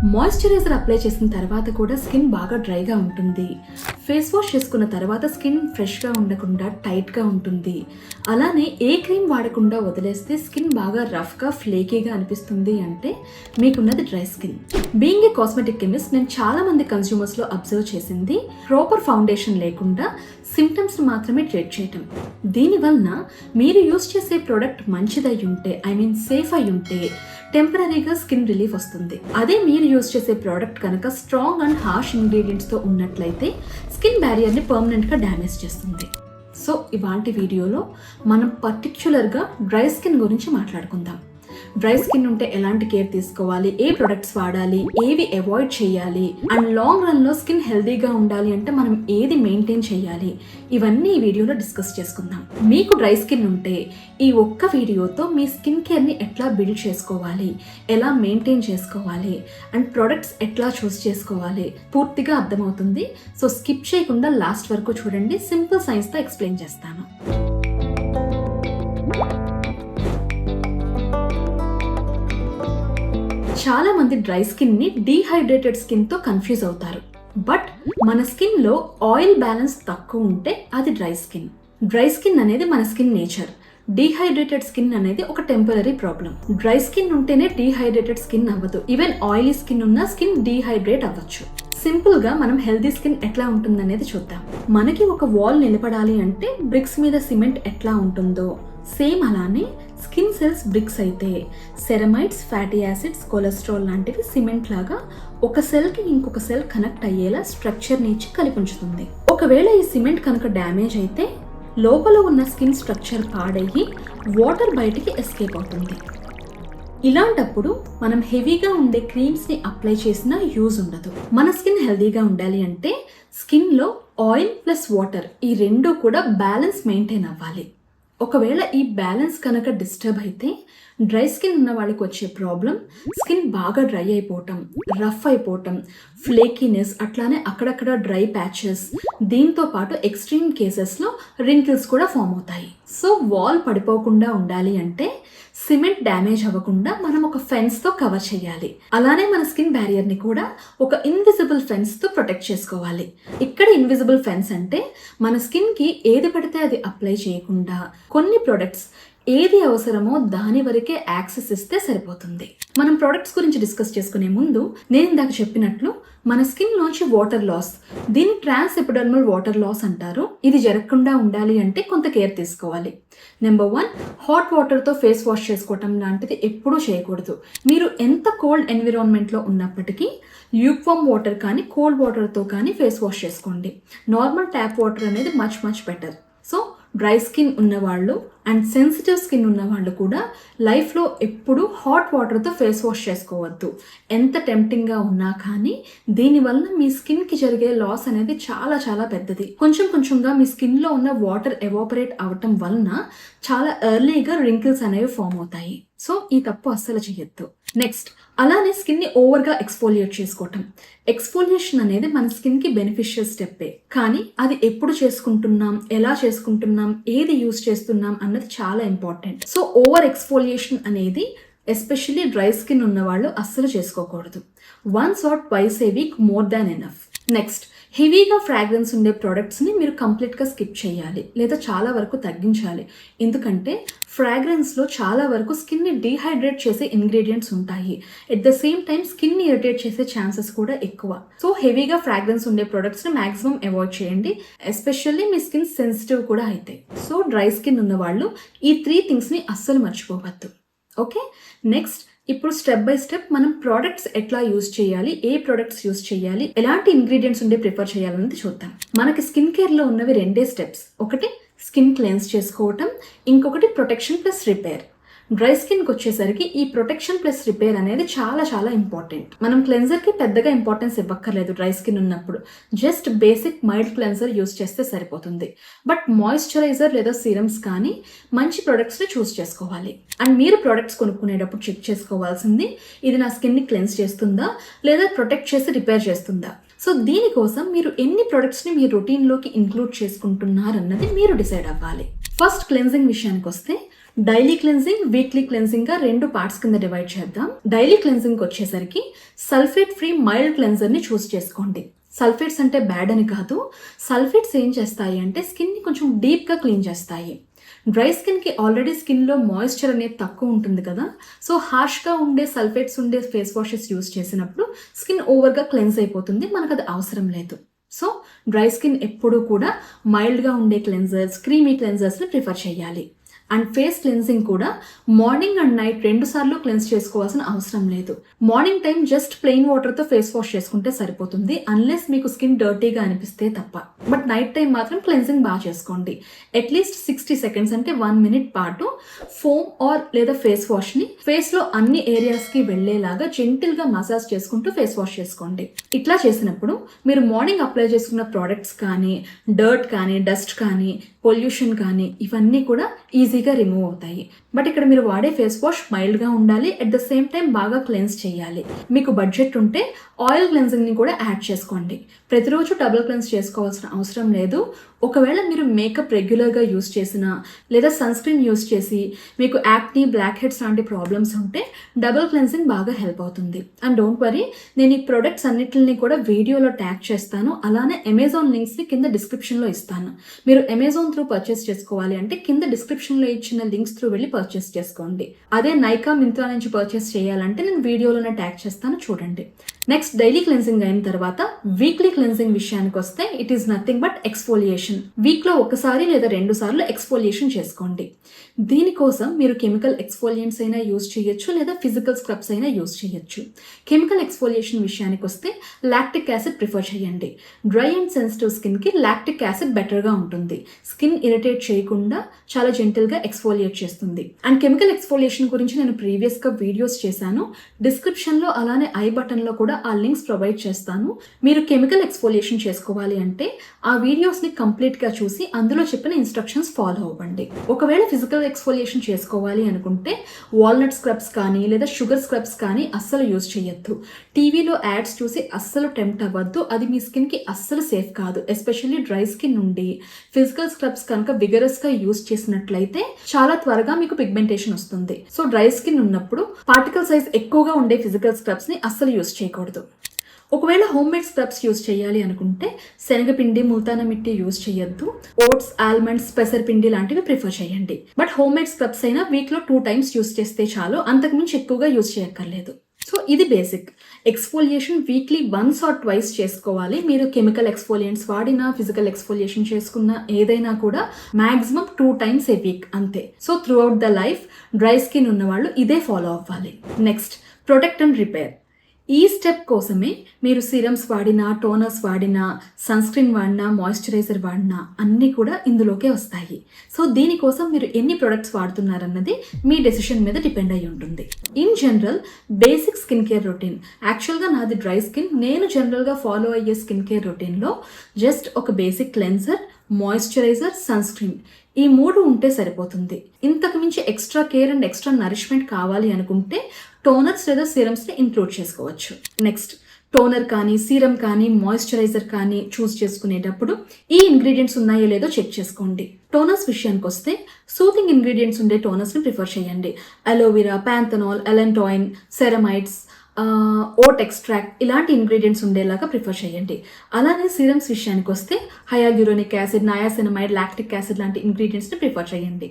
Moisturiser apply చేసిన తర్వాత కూడా స్కిన్ బాగా డ్రైగా ఉంటుంది. ఫేస్ వాష్ చేసుకున్న తర్వాత స్కిన్ ఫ్రెష్గా ఉండకుండా టైట్గా ఉంటుంది. అలానే ఏ క్రీమ్ వాడకుండా వదిలేస్తే స్కిన్ బాగా రఫ్గా ఫ్లేకీగా అనిపిస్తుంది అంటే మీకున్నది dry skin. Being a cosmetic chemist నేను చాలా మంది కన్స్యూమర్స్లో అబ్జర్వ్ చేసింది ప్రాపర్ ఫౌండేషన్ లేకుండా సిమ్టమ్స్ మాత్రమే ట్రీట్ చేయటం. దీనివలన మీరు యూస్ చేసే ప్రోడక్ట్ మంచిదై ఉంటే సేఫ్ అయి ఉంటే టెంపరీగా స్కిన్ రిలీఫ్ వస్తుంది. అదే మీరు యూజ్ చేసే ప్రోడక్ట్ కనుక స్ట్రాంగ్ అండ్ హార్ష్ ఇంగ్రీడియంట్స్తో ఉన్నట్లయితే స్కిన్ బ్యారియర్ని పర్మనెంట్గా డ్యామేజ్ చేస్తుంది. సో ఇవాంటి వీడియోలో మనం పర్టిక్యులర్గా డ్రై స్కిన్ గురించి మాట్లాడుకుందాం. డ్రై స్కిన్ ఉంటే ఎలాంటి కేర్ తీసుకోవాలి, ఏ ప్రొడక్ట్స్ వాడాలి, ఏవి అవాయిడ్ చేయాలి, అండ్ లాంగ్ రన్లో స్కిన్ హెల్దీగా ఉండాలి అంటే మనం ఏది మెయింటైన్ చేయాలి, ఇవన్నీ ఈ వీడియోలో డిస్కస్ చేసుకుందాం. మీకు డ్రై స్కిన్ ఉంటే ఈ ఒక్క వీడియోతో మీ స్కిన్ కేర్ని ఎట్లా బిల్డ్ చేసుకోవాలి, ఎలా మెయింటైన్ చేసుకోవాలి అండ్ ప్రొడక్ట్స్ ఎట్లా చూస్ చేసుకోవాలి పూర్తిగా అర్థమవుతుంది. సో స్కిప్ చేయకుండా లాస్ట్ వరకు చూడండి. సింపుల్ సైన్స్తో ఎక్స్ప్లెయిన్ చేస్తాను. చాలా మంది డ్రై స్కిన్ ని డీహైడ్రేటెడ్ స్కిన్ తో కన్ఫ్యూజ్ అవుతారు. బట్ మన స్కిన్ లో ఆయిల్ బ్యాలెన్స్ తక్కువ ఉంటే అది డ్రై స్కిన్. డ్రై స్కిన్ అనేది మన స్కిన్ నేచర్. డీహైడ్రేటెడ్ స్కిన్ అనేది ఒక టెంపరీ ప్రాబ్లం. డ్రై స్కిన్ ఉంటేనే డీహైడ్రేటెడ్ స్కిన్ అవ్వదు. ఈవెన్ ఆయిలీ స్కిన్ ఉన్న స్కిన్ డీహైడ్రేట్ అవ్వచ్చు. సింపుల్ గా మనం హెల్దీ స్కిన్ ఎట్లా ఉంటుందనేది చూద్దాం. మనకి ఒక వాల్ నిలబడాలి అంటే బ్రిక్స్ మీద సిమెంట్ ఎట్లా ఉంటుందో సేమ్ అలానే స్కిన్ సెల్స్ బ్రిక్స్ అయితే సెరమైడ్స్, ఫ్యాటీ యాసిడ్స్, కొలెస్ట్రాల్ లాంటివి సిమెంట్ లాగా ఒక సెల్ కి ఇంకొక సెల్ కనెక్ట్ అయ్యేలా స్ట్రక్చర్ ఇచ్చి కలిపి ఉంచుతుంది. ఒకవేళ ఈ సిమెంట్ కనుక డ్యామేజ్ అయితే లోపల ఉన్న స్కిన్ స్ట్రక్చర్ పాడయ్యి వాటర్ బయటికి ఎస్కేప్ అవుతుంది. ఇలాంటప్పుడు మనం హెవీగా ఉండే క్రీమ్స్ ని అప్లై చేసినా యూజ్ ఉండదు. మన స్కిన్ హెల్దీగా ఉండాలి అంటే స్కిన్ లో ఆయిల్ ప్లస్ వాటర్ ఈ రెండు కూడా బ్యాలెన్స్ మెయింటైన్ అవ్వాలి. ఒకవేళ ఈ బ్యాలెన్స్ కనుక డిస్టర్బ్ అయితే డ్రై స్కిన్ ఉన్న వాళ్ళకి వచ్చే ప్రాబ్లం స్కిన్ బాగా డ్రై అయిపోవటం, రఫ్ అయిపోవటం, ఫ్లేకీనెస్, అట్లానే అక్కడక్కడ డ్రై ప్యాచెస్, దీంతో పాటు ఎక్స్ట్రీమ్ కేసెస్లో రింకిల్స్ కూడా ఫామ్ అవుతాయి. సో వాల్ పడిపోకుండా ఉండాలి అంటే సిమెంట్ డ్యామేజ్ అవ్వకుండా మనం ఒక ఫెన్స్తో కవర్ చేయాలి. అలానే మన స్కిన్ బ్యారియర్ని కూడా ఒక ఇన్విజిబుల్ ఫెన్స్తో ప్రొటెక్ట్ చేసుకోవాలి. ఇక్కడ ఇన్విజిబుల్ ఫెన్స్ అంటే మన స్కిన్కి ఏది పడితే అది అప్లై చేయకుండా కొన్ని ప్రొడక్ట్స్ ఏది అవసరమో దాని వరకే యాక్సెస్ ఇస్తే సరిపోతుంది. మనం ప్రొడక్ట్స్ గురించి డిస్కస్ చేసుకునే ముందు నేను ఇందాక చెప్పినట్లు మన స్కిన్ లోంచి వాటర్ లాస్, దీన్ని ట్రాన్స్ ఎపిడర్మల్ వాటర్ లాస్ అంటారు. ఇది జరగకుండా ఉండాలి అంటే కొంత కేర్ తీసుకోవాలి. నెంబర్ 1, హాట్ వాటర్తో ఫేస్ వాష్ చేసుకోవటం లాంటిది ఎప్పుడూ చేయకూడదు. మీరు ఎంత కోల్డ్ ఎన్విరాన్మెంట్లో ఉన్నప్పటికీ ల్యూక్వామ్ వాటర్ కానీ కోల్డ్ వాటర్తో కానీ ఫేస్ వాష్ చేసుకోండి. నార్మల్ ట్యాప్ వాటర్ అనేది much better. So dry skin ఉన్నవాళ్ళు అండ్ సెన్సిటివ్ స్కిన్ ఉన్నవాళ్ళు కూడా లైఫ్లో ఎప్పుడూ హాట్ వాటర్తో ఫేస్ వాష్ చేసుకోవద్దు. ఎంత టెంప్టింగ్గా ఉన్నా కానీ దీనివల్ల మీ స్కిన్కి జరిగే లాస్ అనేది చాలా పెద్దది. కొంచెంగా మీ స్కిన్లో ఉన్న వాటర్ ఎవాపరేట్ అవ్వటం వలన చాలా ఎర్లీగా రింకిల్స్ అనేవి ఫామ్ అవుతాయి. సో ఈ తప్పు అస్సలు చేయొద్దు. నెక్స్ట్, అలానే స్కిన్ని ఓవర్గా ఎక్స్ఫోలియేట్ చేసుకోవటం. ఎక్స్ఫోలియేషన్ అనేది మన స్కిన్కి బెనిఫిషియల్ స్టెప్పే, కానీ అది ఎప్పుడు చేసుకుంటున్నాం, ఎలా చేసుకుంటున్నాం, ఏది యూజ్ చేస్తున్నాం అన్నది చాలా ఇంపార్టెంట్. సో ఓవర్ ఎక్స్ఫోలియేషన్ అనేది ఎస్పెషల్లీ డ్రై స్కిన్ ఉన్న వాళ్ళు అస్సలు చేసుకోకూడదు. 1 or 2 a week more than enough. Next, హెవీగా ఫ్రాగ్రెన్స్ ఉండే ప్రోడక్ట్స్ని మీరు కంప్లీట్గా స్కిప్ చేయాలి లేదా చాలా వరకు తగ్గించాలి. ఎందుకంటే ఫ్రాగ్రెన్స్లో చాలా వరకు స్కిన్ని డీహైడ్రేట్ చేసే ఇంగ్రీడియంట్స్ ఉంటాయి. ఎట్ ద సేమ్ టైం స్కిన్ని ఇరిటేట్ చేసే ఛాన్సెస్ కూడా ఎక్కువ. సో హెవీగా ఫ్రాగ్రెన్స్ ఉండే ప్రోడక్ట్స్ని మ్యాక్సిమం అవాయిడ్ చేయండి, ఎస్పెషల్లీ మీ స్కిన్ సెన్సిటివ్ కూడా అయితే. సో డ్రై స్కిన్ ఉన్న వాళ్ళు ఈ 3 థింగ్స్ని అస్సలు మర్చిపోవద్దు. ఓకే, నెక్స్ట్, ఇప్పుడు స్టెప్ బై స్టెప్ మనం ప్రోడక్ట్స్ ఎట్లా యూజ్ చేయాలి, ఏ ప్రోడక్ట్స్ యూజ్ చేయాలి, ఎలాంటి ఇంగ్రీడియంట్స్ ఉండే ప్రిఫర్ చేయాలనేది చూద్దాం. మనకి స్కిన్ కేర్లో ఉన్నవి 2 స్టెప్స్. ఒకటి స్కిన్ క్లెన్స్ చేసుకోవటం, ఇంకొకటి ప్రొటెక్షన్ ప్లస్ రిపేర్. డ్రై స్కిన్కి వచ్చేసరికి ఈ ప్రొటెక్షన్ ప్లస్ రిపేర్ అనేది చాలా ఇంపార్టెంట్. మనం క్లెన్జర్కి పెద్దగా ఇంపార్టెన్స్ ఇవ్వక్కర్లేదు. డ్రై స్కిన్ ఉన్నప్పుడు just basic mild cleanser use చేస్తే సరిపోతుంది. బట్ మాయిశ్చరైజర్ లేదా సీరమ్స్ కానీ మంచి ప్రొడక్ట్స్ని చూస్ చేసుకోవాలి. అండ్ మీరు ప్రొడక్ట్స్ కొనుక్కునేటప్పుడు చెక్ చేసుకోవాల్సింది ఇది నా స్కిన్ని క్లెన్స్ చేస్తుందా లేదా ప్రొటెక్ట్ చేసి రిపేర్ చేస్తుందా. సో దీనికోసం మీరు ఎన్ని ప్రొడక్ట్స్ని మీ రొటీన్లోకి ఇంక్లూడ్ చేసుకుంటున్నారన్నది మీరు డిసైడ్ అవ్వాలి. ఫస్ట్ క్లెన్జింగ్ విషయానికి వస్తే డైలీ క్లెన్సింగ్, వీక్లీ క్లెన్సింగ్ గా 2 పార్ట్స్ కింద డివైడ్ చేద్దాం. డైలీ క్లెన్సింగ్ వచ్చేసరికి సల్ఫేట్ ఫ్రీ మైల్డ్ క్లెన్జర్ ని చూస్ చేసుకోండి. సల్ఫేట్స్ అంటే బ్యాడ్ అని కాదు, సల్ఫేట్స్ ఏం చేస్తాయి అంటే స్కిన్ ని కొంచెం డీప్ గా క్లీన్ చేస్తాయి. డ్రై స్కిన్కి ఆల్రెడీ స్కిన్లో మాయిశ్చర్ అనేది తక్కువ ఉంటుంది కదా, సో హార్ష్గా ఉండే సల్ఫేట్స్ ఉండే ఫేస్ వాషెస్ యూస్ చేసినప్పుడు స్కిన్ ఓవర్గా క్లెన్స్ అయిపోతుంది, మనకు అది అవసరం లేదు. సో డ్రై స్కిన్ ఎప్పుడూ కూడా మైల్డ్గా ఉండే క్లెన్జర్స్, క్రీమీ క్లెన్జర్స్ని ప్రిఫర్ చేయాలి. అండ్ ఫేస్ క్లెన్సింగ్ కూడా మార్నింగ్ అండ్ నైట్ 2 సార్లు క్లెన్స్ చేసుకోవాల్సిన అవసరం లేదు. మార్నింగ్ టైం జస్ట్ ప్లెయిన్ వాటర్తో ఫేస్ వాష్ చేసుకుంటే సరిపోతుంది, అన్లెస్ మీకు స్కిన్ డర్టీగా అనిపిస్తే తప్ప. బట్ నైట్ టైం మాత్రం క్లెన్సింగ్ బాగా చేసుకోండి. అట్లీస్ట్ 60 సెకండ్స్ అంటే 1 మినిట్ పాటు ఫోమ్ ఆర్ లేదా ఫేస్ వాష్ని ఫేస్లో అన్ని ఏరియాస్కి వెళ్ళేలాగా జెంటిల్గా మసాజ్ చేసుకుంటూ ఫేస్ వాష్ చేసుకోండి. ఇట్లా చేసినప్పుడు మీరు మార్నింగ్ అప్లై చేసుకున్న ప్రోడక్ట్స్ కానీ, డర్ట్ కానీ, డస్ట్ కానీ, పొల్యూషన్ కానీ ఇవన్నీ కూడా ఈజీగా రిమూవ్ అవుతాయి. బట్ ఇక్కడ మీరు వాడే ఫేస్ వాష్ మైల్డ్గా ఉండాలి, అట్ ద సేమ్ టైం బాగా క్లెన్స్ చేయాలి. మీకు బడ్జెట్ ఉంటే ఆయిల్ క్లెన్సింగ్ని కూడా యాడ్ చేసుకోండి. ప్రతిరోజు డబుల్ క్లెన్స్ చేసుకోవాల్సిన అవసరం లేదు. ఒకవేళ మీరు మేకప్ రెగ్యులర్గా యూస్ చేసినా లేదా సన్ స్క్రీన్ యూస్ చేసి మీకు యాక్నీ, బ్లాక్ హెడ్స్ లాంటి ప్రాబ్లమ్స్ ఉంటే డబుల్ క్లెన్సింగ్ బాగా హెల్ప్ అవుతుంది. అండ్ డోంట్ వరీ, నేను ఈ ప్రొడక్ట్స్ అన్నిటిని కూడా వీడియోలో ట్యాగ్ చేస్తాను. అలానే అమెజాన్ లింక్స్ని కింద డిస్క్రిప్షన్లో ఇస్తాను. మీరు అమెజాన్ త్రూ పర్చేస్ చేసుకోవాలి అంటే కింద డిస్క్రిప్షన్లో ఇచ్చిన లింక్స్ త్రూ వెళ్ళి పర్చేస్ చేసుకోండి. అదే నైకా, మింత్రా నుంచి పర్చేస్ చేయాలంటే నేను వీడియోలోనే ట్యాగ్ చేస్తాను, చూడండి. నెక్స్ట్ డైలీ క్లెన్సింగ్ అయిన తర్వాత వీక్లీ క్లెన్సింగ్ విషయానికి వస్తే it is nothing but exfoliation. వీక్లో 1 సారి లేదా 2 సార్లు ఎక్స్ఫోలియేషన్ చేసుకోండి. దీనికోసం మీరు కెమికల్ ఎక్స్ఫోలియంట్స్ అయినా యూజ్ చేయొచ్చు లేదా ఫిజికల్ స్క్రబ్స్ అయినా యూజ్ చేయొచ్చు. కెమికల్ ఎక్స్ఫోలియేషన్ విషయానికి వస్తే లాక్టిక్ యాసిడ్ ప్రిఫర్ చేయండి. డ్రై అండ్ సెన్సిటివ్ స్కిన్కి లాక్టిక్ యాసిడ్ బెటర్గా ఉంటుంది. స్కిన్ ఇరిటేట్ చేయకుండా చాలా జెంటిల్గా ఎక్స్ఫోలియేట్ చేస్తుంది. అండ్ కెమికల్ ఎక్స్ఫోలియేషన్ గురించి నేను ప్రీవియస్గా వీడియోస్ చేశాను. డిస్క్రిప్షన్లో అలానే ఐ బటన్లో కూడా ఆ లింక్స్ ప్రొవైడ్ చేస్తాను. మీరు కెమికల్ ఎక్స్ఫోలియేషన్ చేసుకోవాలి అంటే ఆ వీడియోస్ని కంప్లీట్గా చూసి అందులో చెప్పిన ఇన్స్ట్రక్షన్స్ ఫాలో అవ్వండి. ఒకవేళ ఫిజికల్ ఎక్స్ఫోలియేషన్ చేసుకోవాలి అనుకుంటే వాల్నట్ స్క్రబ్స్ కానీ లేదా షుగర్ స్క్రబ్స్ కానీ అస్సలు యూజ్ చేయొద్దు. టీవీలో యాడ్స్ చూసి అస్సలు టెంప్ట్ అవ్వద్దు, అది మీ స్కిన్కి అస్సలు సేఫ్ కాదు. ఎస్పెషల్లీ డ్రై స్కిన్ నుండి ఫిజికల్ స్క్రబ్స్ కనుక విగరస్గా యూజ్ చేసినట్లయితే చాలా త్వరగా మీకు పిగ్మెంటేషన్ వస్తుంది. సో డ్రై స్కిన్ ఉన్నప్పుడు పార్టికల్ సైజ్ ఎక్కువగా ఉండే ఫిజికల్ స్క్రబ్స్ని అస్సలు యూజ్ చేయకూడదు. ఒకవేళ హోమ్ మేడ్ స్క్రబ్స్ యూజ్ చేయాలి అనుకుంటే శనగపిండి, ముల్తానా మిట్టి యూజ్ చేయొద్దు. ఓట్స్, ఆల్మండ్స్, పెసరపిండి లాంటివి ప్రిఫర్ చేయండి. బట్ హోమ్ మేడ్ స్క్రబ్స్ అయినా వీక్లో 2 టైమ్స్ యూజ్ చేస్తే చాలు, అంతకుమించి ఎక్కువగా యూజ్ చేయక్కర్లేదు. సో ఇది బేసిక్. ఎక్స్ఫోలియేషన్ వీక్లీ 1 or 2 చేసుకోవాలి. మీరు కెమికల్ ఎక్స్ఫోలియంట్స్ వాడినా, ఫిజికల్ ఎక్స్ఫోలియేషన్ చేసుకున్నా ఏదైనా కూడా మ్యాక్సిమం 2 times a week అంతే. So through out the life dry skin ఉన్న వాళ్ళు ఇదే ఫాలో అవ్వాలి. Next, protect and repair. ఈ స్టెప్ కోసమే మీరు సిరమ్స్ వాడినా, టోనర్స్ వాడినా, సన్ స్క్రీన్ వాడినా, మాయిశ్చరైజర్ వాడినా అన్నీ కూడా ఇందులోకే వస్తాయి. సో దీనికోసం మీరు ఎన్ని ప్రొడక్ట్స్ వాడుతున్నారన్నది మీ డెసిషన్ మీద డిపెండ్ అయి ఉంటుంది. In general basic skin care routine, యాక్చువల్గా నాది డ్రై స్కిన్, నేను జనరల్గా ఫాలో అయ్యే స్కిన్ కేర్ రొటీన్లో జస్ట్ ఒక basic cleanser, moisturizer, sunscreen ఈ 3 ఉంటే సరిపోతుంది. ఇంతకు మించి extra care and extra nourishment కావాలి అనుకుంటే టోనర్స్ లేదా సిరమ్స్ని ఇంక్లూడ్ చేసుకోవచ్చు. నెక్స్ట్, టోనర్ కానీ, సీరం కానీ, మాయిశ్చరైజర్ కానీ చూస్ చేసుకునేటప్పుడు ఈ ఇంగ్రీడియంట్స్ ఉన్నాయో లేదో చెక్ చేసుకోండి. టోనర్స్ విషయానికి వస్తే సూతింగ్ ఇంగ్రీడియంట్స్ ఉండే టోనర్స్ని ప్రిఫర్ చేయండి. Aloe vera, panthenol, allantoin, ceramides, oat extract ఇలాంటి ఇంగ్రీడియంట్స్ ఉండేలాగా ప్రిఫర్ చేయండి. అలానే సీరమ్స్ విషయానికి వస్తే hyaluronic acid, niacinamide, lactic acid లాంటి ఇంగ్రీడియంట్స్ని ప్రిఫర్ చేయండి.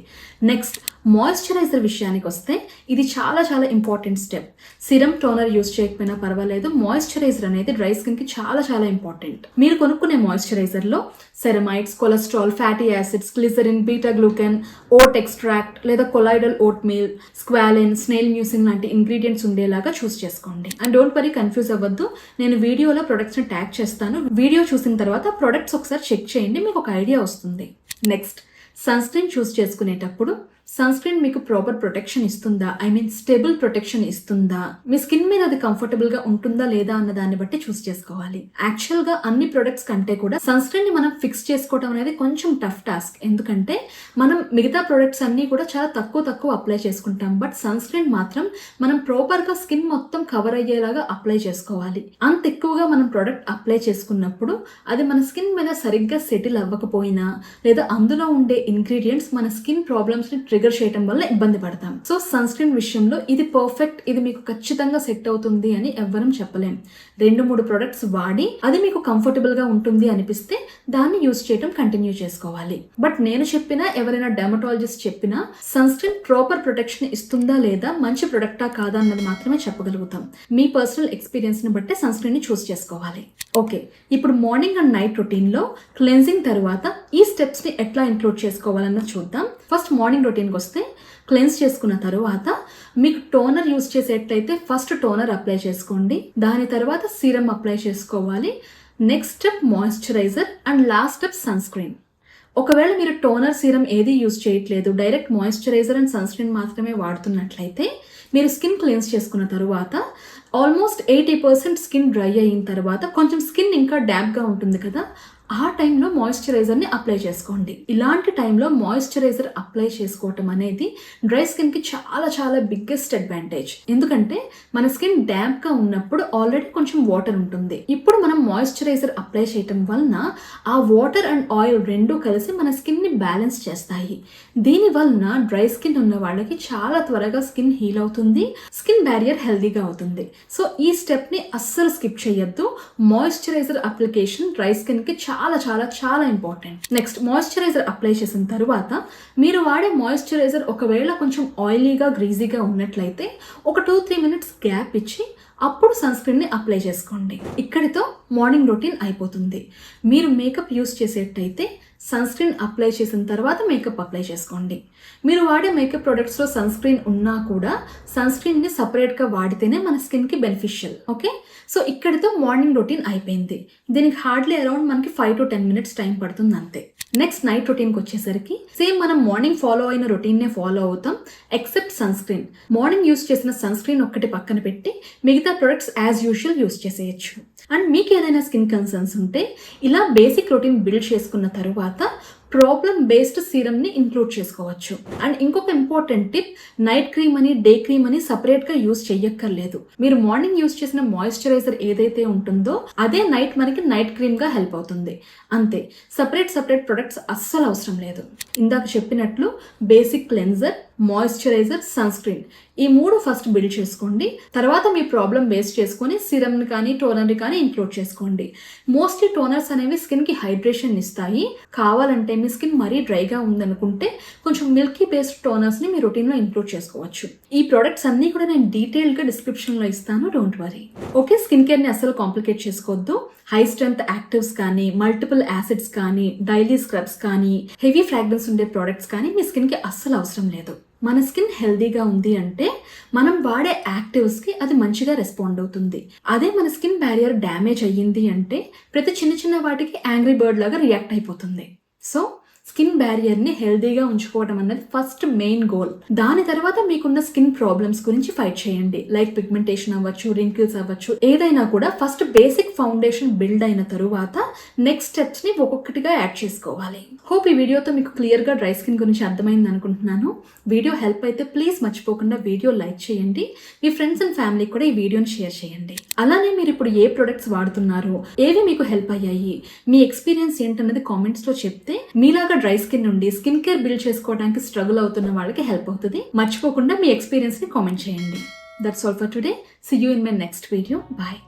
నెక్స్ట్, మాయిశ్చరైజర్ విషయానికి వస్తే ఇది చాలా చాలా important step. Serum, toner use చేయకపోయినా పర్వాలేదు, మాయిశ్చరైజర్ అనేది డ్రై స్కిన్కి చాలా చాలా ఇంపార్టెంట్. మీరు కొనుక్కునే మాయిశ్చరైజర్లో ceramides, cholesterol, fatty acids, glycerin, beta glucan, oat extract లేదా colloidal oatmeal, squalene, snail mucin లాంటి ఇంగ్రీడియంట్స్ ఉండేలాగా చూస్ చేసుకోండి. అండ్ డోంట్ వరీ, కన్ఫ్యూజ్ అవ్వద్దు. నేను వీడియోలో ప్రొడక్ట్స్ని ట్యాగ్ చేస్తాను. వీడియో చూసిన తర్వాత ప్రొడక్ట్స్ ఒకసారి చెక్ చేయండి, మీకు ఒక ఐడియా వస్తుంది. నెక్స్ట్, సన్ స్క్రీన్ చూస్ చేసుకునేటప్పుడు సన్ స్క్రీన్ మీకు ప్రాపర్ ప్రొటెక్షన్ ఇస్తుందా, స్టేబుల్ ప్రొటెక్షన్ ఇస్తుందా, మీ స్కిన్ మీద అది కంఫర్టబుల్ గా ఉంటుందా లేదా అన్న దాన్ని బట్టి చూస్ చేసుకోవాలి. యాక్చువల్ గా అన్ని ప్రొడక్ట్స్ కంటే కూడా సన్ స్క్రీన్ ని మనం ఫిక్స్ చేసుకోవడం అనేది కొంచెం టఫ్ టాస్క్. ఎందుకంటే మనం మిగతా ప్రొడక్ట్స్ అన్ని కూడా చాలా తక్కువ అప్లై చేసుకుంటాం. బట్ సన్ స్క్రీన్ మాత్రం మనం ప్రాపర్ గా స్కిన్ మొత్తం కవర్ అయ్యేలాగా అప్లై చేసుకోవాలి. అంత ఎక్కువగా మనం ప్రొడక్ట్ అప్లై చేసుకున్నప్పుడు అది మన స్కిన్ మీద సరిగ్గా సెటిల్ అవ్వకపోయినా లేదా అందులో ఉండే ఇంగ్రీడియంట్స్ మన స్కిన్ ప్రాబ్లమ్స్ ని ట్రిగర్ చేయడం వల్ల ఇబ్బంది పడతాం. సో సన్ స్క్రీన్ విషయంలో ఇది పర్ఫెక్ట్, ఇది మీకు ఖచ్చితంగా సెట్ అవుతుంది అని ఎవ్వరం చెప్పలేం. 2-3 ప్రొడక్ట్స్ వాడి అది మీకు కంఫర్టబుల్ గా ఉంటుంది అనిపిస్తే దాన్ని యూజ్ చేయడం కంటిన్యూ చేసుకోవాలి. బట్ నేను చెప్పినా ఎవరైనా డెర్మటాలజిస్ట్ చెప్పినా సన్ స్క్రీన్ ప్రాపర్ ప్రొటెక్షన్ ఇస్తుందా లేదా, మంచి ప్రొడక్టా కాదా అన్నది మాత్రమే చెప్పగలుగుతాం. మీ పర్సనల్ ఎక్స్పీరియన్స్ ని బట్టే సన్ స్క్రీన్ ని చూస్ చేసుకోవాలి. ఓకే, ఇప్పుడు మార్నింగ్ అండ్ నైట్ రొటీన్ లో క్లెన్జింగ్ తర్వాత ఈ స్టెప్స్ ని ఎట్లా ఇంక్లూడ్ చేసుకోవాలన్నది చూద్దాం. ఫస్ట్ మార్నింగ్ రొటీన్కి వస్తే, క్లెన్స్ చేసుకున్న తర్వాత మీకు టోనర్ యూజ్ చేసేటైతే ఫస్ట్ టోనర్ అప్లై చేసుకోండి. దాని తర్వాత సీరం అప్లై చేసుకోవాలి. Next step moisturiser and last step sunscreen. ఒకవేళ మీరు టోనర్ సీరం ఏది యూజ్ చేయట్లేదు, direct moisturiser and sunscreen మాత్రమే వాడుతున్నట్లయితే మీరు స్కిన్ క్లెన్స్ చేసుకున్న తర్వాత ఆల్మోస్ట్ 80% స్కిన్ డ్రై అయిన తర్వాత కొంచెం స్కిన్ ఇంకా డ్యాప్గా ఉంటుంది కదా, ఆ టైంలో మాయిశ్చరైజర్ని అప్లై చేసుకోండి. ఇలాంటి టైంలో మాయిశ్చరైజర్ అప్లై చేసుకోవటం అనేది డ్రై స్కిన్కి చాలా చాలా బిగ్గెస్ట్ అడ్వాంటేజ్. ఎందుకంటే మన స్కిన్ డ్యాప్గా ఉన్నప్పుడు ఆల్రెడీ కొంచెం వాటర్ ఉంటుంది. ఇప్పుడు మనం మాయిశ్చరైజర్ అప్లై చేయటం వలన ఆ వాటర్ అండ్ ఆయిల్ రెండూ కలిసి మన స్కిన్ని బ్యాలెన్స్ చేస్తాయి. దీని వలన డ్రై స్కిన్ ఉన్న వాళ్ళకి చాలా త్వరగా స్కిన్ హీల్ అవుతుంది, స్కిన్ బ్యారియర్ హెల్దీగా అవుతుంది. సో ఈ స్టెప్ని అస్సలు స్కిప్ చేయొద్దు. మాయిశ్చరైజర్ అప్లికేషన్ డ్రై స్కిన్కి చాలా చాలా చాలా ఇంపార్టెంట్. నెక్స్ట్ మాయిశ్చరైజర్ అప్లై చేసిన తర్వాత మీరు వాడే మాయిశ్చరైజర్ ఒకవేళ కొంచెం ఆయిలీగా గ్రీజీగా ఉన్నట్లయితే ఒక 2-3 మినిట్స్ గ్యాప్ ఇచ్చి అప్పుడు సన్ స్క్రీన్ని అప్లై చేసుకోండి. ఇక్కడితో మార్నింగ్ రొటీన్ అయిపోతుంది. మీరు మేకప్ యూస్ చేసేటైతే సన్ స్క్రీన్ అప్లై చేసిన తర్వాత మేకప్ అప్లై చేసుకోండి. మీరు వాడే మేకప్ ప్రొడక్ట్స్లో సన్ స్క్రీన్ ఉన్నా కూడా సన్ స్క్రీన్ని సపరేట్గా వాడితేనే మన స్కిన్కి బెనిఫిషియల్. ఓకే, సో ఇక్కడితో మార్నింగ్ రొటీన్ అయిపోయింది. దీనికి హార్డ్లీ అరౌండ్ మనకి 5 to 10 మినిట్స్ టైం పడుతుంది అంతే. నెక్స్ట్ నైట్ రొటీన్కి వచ్చేసరికి సేమ్ మనం మార్నింగ్ ఫాలో అయిన రొటీన్నే ఫాలో అవుతాం, except sunscreen. Morning use చేసిన సన్ స్క్రీన్ ఒక్కటి పక్కన పెట్టి మిగతా ప్రొడక్ట్స్ యాజ్ యూజువల్ యూస్ చేసేయచ్చు. అండ్ మీకు ఏదైనా స్కిన్ కన్సర్న్స్ ఉంటే ఇలా బేసిక్ రొటీన్ బిల్డ్ చేసుకున్న తర్వాత ప్రాబ్లమ్ బేస్డ్ సీరమ్ని ఇంక్లూడ్ చేసుకోవచ్చు. అండ్ ఇంకొక ఇంపార్టెంట్ టిప్, నైట్ క్రీమ్ అని డే క్రీమ్ అని సపరేట్గా యూస్ చెయ్యక్కర్లేదు. మీరు మార్నింగ్ యూస్ చేసిన మాయిశ్చరైజర్ ఏదైతే ఉంటుందో అదే నైట్ మనకి నైట్ క్రీమ్గా హెల్ప్ అవుతుంది. అంతే, సపరేట్ ప్రొడక్ట్స్ అస్సలు అవసరం లేదు. ఇందాక చెప్పినట్లు basic cleanser, moisturizer, sunscreen ఈ 3 ఫస్ట్ బిల్డ్ చేసుకోండి. తర్వాత మీ ప్రాబ్లం బేస్ చేసుకొని సిరమ్ని కానీ టోనర్ని కానీ ఇంక్లూడ్ చేసుకోండి. మోస్ట్లీ టోనర్స్ అనేవి స్కిన్కి హైడ్రేషన్ ఇస్తాయి. కావాలంటే మీ స్కిన్ మరీ డ్రైగా ఉందనుకుంటే కొంచెం మిల్కీ బేస్డ్ టోనర్స్ని మీ రొటీన్లో ఇంక్లూడ్ చేసుకోవచ్చు. ఈ ప్రొడక్ట్స్ అన్నీ కూడా నేను డీటెయిల్గా డిస్క్రిప్షన్లో ఇస్తాను, డోంట్ వరీ. ఓకే, స్కిన్ కేర్ని అస్సలు కాంప్లికేట్ చేసుకోవద్దు. హై స్ట్రెంత్ యాక్టివ్స్ కానీ, మల్టిపుల్ యాసిడ్స్ కానీ, డైలీ స్క్రబ్స్ కానీ, హెవీ ఫ్రాగ్రెన్స్ ఉండే ప్రోడక్ట్స్ కానీ మీ స్కిన్కి అస్సలు అవసరం లేదు. మన స్కిన్ హెల్దీగా ఉంది అంటే మనం వాడే యాక్టివ్స్కి అది మంచిగా రెస్పాండ్ అవుతుంది. అదే మన స్కిన్ బ్యారియర్ డ్యామేజ్ అయ్యింది అంటే ప్రతి చిన్న వాటికి యాంగ్రీ బర్డ్ లాగా రియాక్ట్ అయిపోతుంది. సో స్కిన్ బ్యారియర్ని హెల్దీగా ఉంచుకోవడం అన్నది ఫస్ట్ మెయిన్ గోల్. దాని తర్వాత మీకున్న స్కిన్ ప్రాబ్లమ్స్ గురించి ఫైట్ చేయండి. లైక్ పిగ్మెంటేషన్ అవ్వచ్చు, రింకిల్స్ అవ్వచ్చు, ఏదైనా కూడా ఫస్ట్ బేసిక్ ఫౌండేషన్ బిల్డ్ అయిన తరువాత నెక్స్ట్ స్టెప్స్ని ఒక్కొక్కటిగా యాడ్ చేసుకోవాలి. హోప్ ఈ వీడియోతో మీకు క్లియర్గా డ్రై స్కిన్ గురించి అర్థమైంది అనుకుంటున్నాను. వీడియో హెల్ప్ అయితే ప్లీజ్ మర్చిపోకుండా వీడియో లైక్ చేయండి. మీ ఫ్రెండ్స్ అండ్ ఫ్యామిలీకి కూడా ఈ వీడియోని షేర్ చేయండి. అలానే మీరు ఇప్పుడు ఏ ప్రొడక్ట్స్ వాడుతున్నారో, ఏవి మీకు హెల్ప్ అయ్యాయి, మీ ఎక్స్పీరియన్స్ ఏంటన్నది కామెంట్స్లో చెప్తే మీలాగా డ్రై స్కిన్ నుండి స్కిన్ కేర్ బిల్డ్ చేసుకోవడానికి స్ట్రగుల్ అవుతున్న వాళ్ళకి హెల్ప్ అవుతుంది. మర్చిపోకుండా మీ ఎక్స్పీరియన్స్ ని కామెంట్ చేయండి. That's all for today. See you in my next video. Bye.